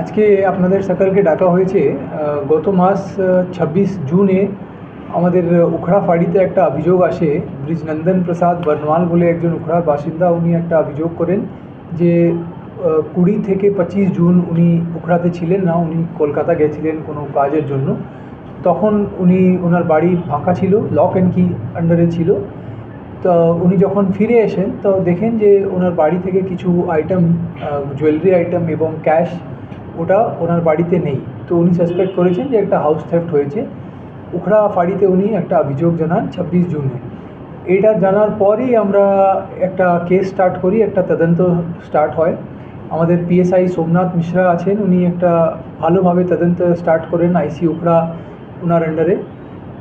আজকে আপনাদের সকলকে ডাকা হয়েছে। গত মাস 26 জুনে আমাদের উখড়া ফাঁড়িতে একটা অভিযোগ আসে। ব্রিজনন্দন প্রসাদ বর্নওয়াল বলে একজন উখড়ার বাসিন্দা, উনি একটা অভিযোগ করেন যে 20 থেকে 25 জুন উনি উখড়াতে ছিলেন না, উনি কলকাতা গেছিলেন কোনো কাজের জন্য। তখন ওনার বাড়ি ফাঁকা ছিল, লক অ্যান্ড কি আন্ডারে ছিল। তো উনি যখন ফিরে আসেন তো দেখেন যে ওনার বাড়ি থেকে কিছু আইটেম, জুয়েলারি আইটেম এবং ক্যাশ, ওটা ওনার বাড়িতে নেই। তো উনি সাসপেক্ট করেছেন যে একটা হাউস থেফট হয়েছে। উখড়া ফাঁড়িতে উনি একটা অভিযোগ জানান 26 জুনে। এইটা জানার পরই আমরা একটা কেস স্টার্ট করি, একটা তদন্ত স্টার্ট হয়। আমাদের পিএসআই সোমনাথ মিশ্রা আছেন, উনি একটা ভালোভাবে তদন্ত স্টার্ট করেন আইসি উখড়া ওনার আন্ডারে।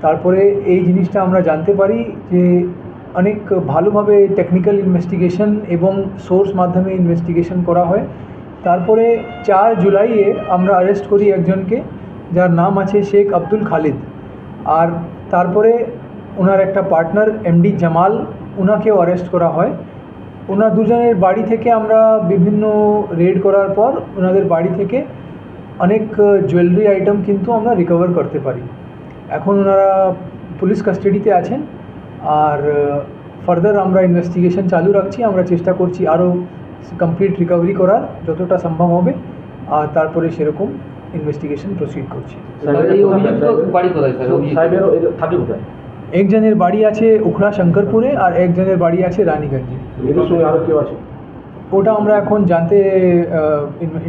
তারপরে এই জিনিসটা আমরা জানতে পারি যে অনেক ভালোভাবে টেকনিক্যাল ইনভেস্টিগেশন এবং সোর্স মাধ্যমে ইনভেস্টিগেশন করা হয়। তারপরে 4 জুলাইয়ে আমরা অ্যারেস্ট করি একজনকে, যার নাম আছে শেখ আব্দুল খালিদ। আর তারপরে ওনার একটা পার্টনার এমডি জামাল, ওনাকেও অ্যারেস্ট করা হয়। ওনার দুজনের বাড়ি থেকে আমরা বিভিন্ন রেড করার পর ওনাদের বাড়ি থেকে অনেক জুয়েলারি আইটেম কিন্তু আমরা রিকভার করতে পারি। এখন ওনারা পুলিশ কাস্টাডিতে আছেন। আর ফার্দার আমরা ইনভেস্টিগেশন চালু রাখছি, আমরা চেষ্টা করছি আরও কমপ্লিট রিকভারি করার যতটা সম্ভব হবে। আর তারপরে সেরকম ইনভেস্টিগেশন প্রসিড করছি। একজনের বাড়ি আছে উখড়া শঙ্করপুরে আর একজনের বাড়ি আছে রানীগঞ্জে। ওটা আমরা এখন জানতে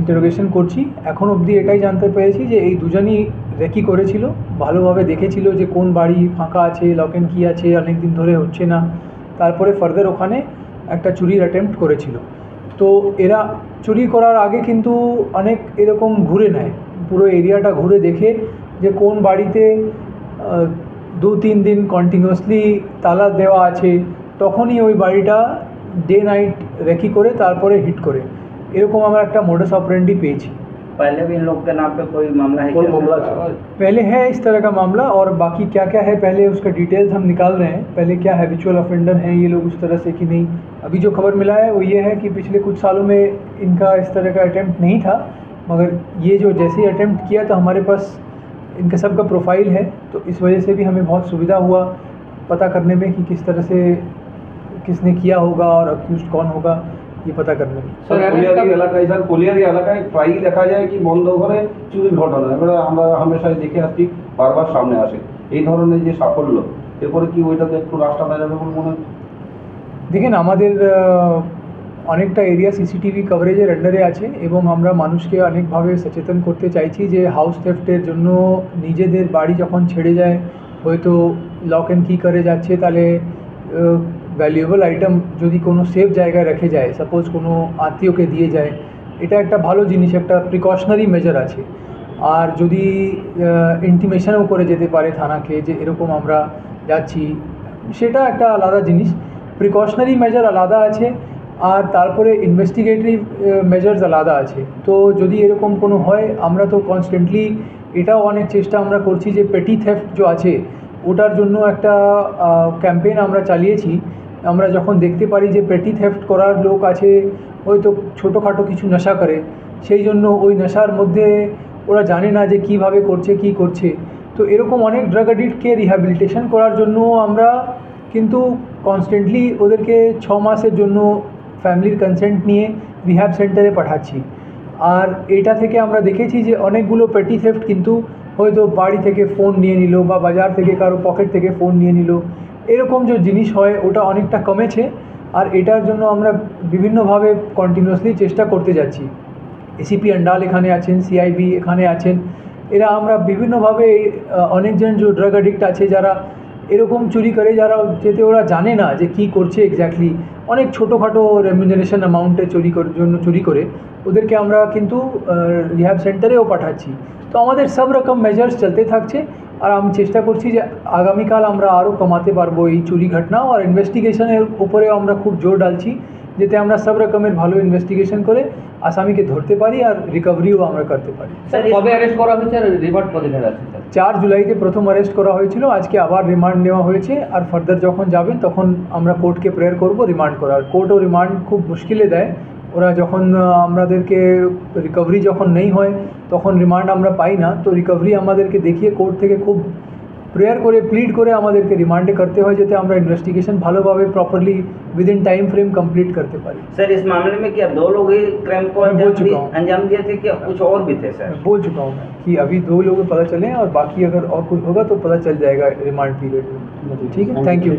ইন্টারোগেশন করছি। এখন অবধি এটাই জানতে পেরেছি যে এই দুজনই রেকি করেছিল, ভালোভাবে দেখেছিল যে কোন বাড়ি ফাঁকা আছে, লক অ্যান্ড কি আছে, অনেক দিন ধরে হচ্ছে না। তারপরে ফার্দার ওখানে একটা চুরির অ্যাটেম্প্ট করেছিল। তো এরা চুরি করার আগে কিন্তু অনেক এরকম ঘুরে নেয়, পুরো এরিয়াটা ঘুরে দেখে যে কোন বাড়িতে 2-3 দিন কন্টিনিউয়াসলি তালা দেওয়া আছে, তখনই ওই বাড়িটা डे नाइट रेकी करे तारपरे हिट करे। एरकम हमारा एक मोडस ऑपरेंडी पेजी। पहले भी इन लोग के नाम पे कोई मामला है? कोई मामला पहले है इस तरह का मामला, और बाकी क्या क्या है पहले उसका डिटेल्स हम निकाल रहे हैं। पहले क्या हैबिचुअल ऑफेंडर हैं ये लोग उस तरह से कि नहीं। अभी जो खबर मिला है वो ये है कि पिछले कुछ सालों में इनका इस तरह का अटैम्प्ट नहीं था, मगर ये जो जैसे ही अटैम्प्ट किया तो हमारे पास इनका सबका प्रोफाइल है। तो इस वजह से भी हमें बहुत सुविधा हुआ पता करने में कि किस तरह से किसने किया होगा और अक्यूज्ड कौन होगा ये पता करने में। কলিয়ারি এলাকায় প্রায়ই দেখা যায় কি বন্ধ ঘরে চুরির ঘটনা, এবারে আমরা হামেশাই দেখে আসছি, বারবার সামনে আসে। এই ধরনের যে সাফল্য, এরপরে কি ওইটাতে একটু রাস্তা দেওয়া যাবে বলে মনে হচ্ছে? দেখেন আমাদের অনেকটা এরিয়া সিসিটিভি কভারেজের আন্ডারে আছে এবং আমরা মানুষকে অনেকভাবে সচেতন করতে চাইছি যে হাউস থেফটের জন্য নিজেদের বাড়ি যখন ছেড়ে যায়, হয়তো লক অ্যান্ড কি করে যাচ্ছে, তাহলে ভ্যালুয়েবল আইটেম যদি কোনো সেফ জায়গায় রেখে যায়, সাপোজ কোনো আত্মীয়কে দিয়ে যায়, এটা একটা ভালো জিনিস, একটা প্রিকশনারি মেজার আছে। আর যদি ইন্টিমেশনও করে যেতে পারে থানাকে যে এরকম আমরা যাচ্ছি, সেটা একটা আলাদা জিনিস। প্রিকশনারি মেজার আলাদা আছে আর তারপরে ইনভেস্টিগেটরি মেজার্স আলাদা আছে। তো যদি এরকম কোনো হয়, আমরা তো কনস্ট্যান্টলি এটাও অনেক চেষ্টা আমরা করছি যে পেটি থেফট যে আছে ওটার জন্য একটা ক্যাম্পেইন আমরা চালিয়েছি। আমরা যখন দেখতে পারি যে পেটি থেফট করার লোক আছে, হয়তো ছোটোখাটো কিছু নেশা করে, সেই জন্য ওই নেশার মধ্যে ওরা জানে না যে কীভাবে করছে কী করছে। তো এরকম অনেক ড্রাগ অ্যাডিক্টকে রিহ্যাবিলিটেশন করার জন্য আমরা কিন্তু কনস্ট্যান্টলি ওদেরকে 6 মাসের জন্য ফ্যামিলির কনসেন্ট নিয়ে রিহ্যাব সেন্টারে পাঠাচ্ছি। আর এটা থেকে আমরা দেখেছি যে অনেকগুলো পেটি থেফট কিন্তু হয়তো বাড়ি থেকে ফোন নিয়ে নিল বা বাজার থেকে কারো পকেট থেকে ফোন নিয়ে নিল, এরকম যে জিনিস হয় ওটা অনেকটা কমেছে। আর এটার জন্য আমরা বিভিন্নভাবে কন্টিনিউয়াসলি চেষ্টা করতে যাচ্ছি। এসিপি আন্ডাল এখানে আছেন, সিআইবি এখানে আছেন, এরা আমরা বিভিন্নভাবে অনেকজন যে ড্রাগ অ্যাডিক্ট আছে যারা এরকম চুরি করে, যারা যেতে ওরা জানে না যে কী করছে এক্স্যাক্টলি, অনেক ছোটোখাটো রেমিউনারেশন অ্যামাউন্টে চুরি করে ওদেরকে আমরা কিন্তু রিহ্যাব সেন্টারেও পাঠাচ্ছি। তো আমাদের সব রকম মেজার্স চলতে থাকছে আর আমি চেষ্টা করছি যে আগামীকাল আমরা আরও কমাতে পারবো এই চুরি ঘটনা। আর ইনভেস্টিগেশনের উপরেও আমরা খুব জোর ডালছি যাতে আমরা সব রকমের ভালো ইনভেস্টিগেশন করে আসামিকে ধরতে পারি আর রিকভারিও আমরা করতে পারি। কবে অ্যারেস্ট করা হয়েছে আর রিমান্ড কবে দেওয়া আছে? 4 জুলাইতে প্রথম অ্যারেস্ট করা হয়েছিল, আজকে আবার রিমান্ড নেওয়া হয়েছে। আর ফার্দার যখন যাবেন তখন আমরা কোর্টকে প্রেয়ার করব রিমান্ড করার। কোর্টও রিমান্ড খুব মুশকিলে দেয়, ওরা যখন আমাদেরকে রিকভারি যখন নেই হয় তখন রিমান্ড আমরা পাই না, তো রিকভারি আমাদেরকে দেখিয়ে কোর্ট থেকে খুব প্রেয়ার করে প্লিড করে আমাদেরকে রিমান্ডে করতে হয় যাতে আমরা ইনভেস্টিগেশন ভালোভাবে প্রপারলি উইদিন টাइम फ्रेम कंप्लीट करते पारी। सर इस मामले में क्या 2 लोग ही क्राइम को मैं बोल चुका हूँ। अंजाम दिए थे कि कुछ और भी थे सर? बोल चुका हूँ मैं कि अभी 2 लोग पता चले हैं और बाकी अगर और कुछ होगा तो पता चल जाएगा रिमांड पीरियड में। ठीक है, थैंक यू।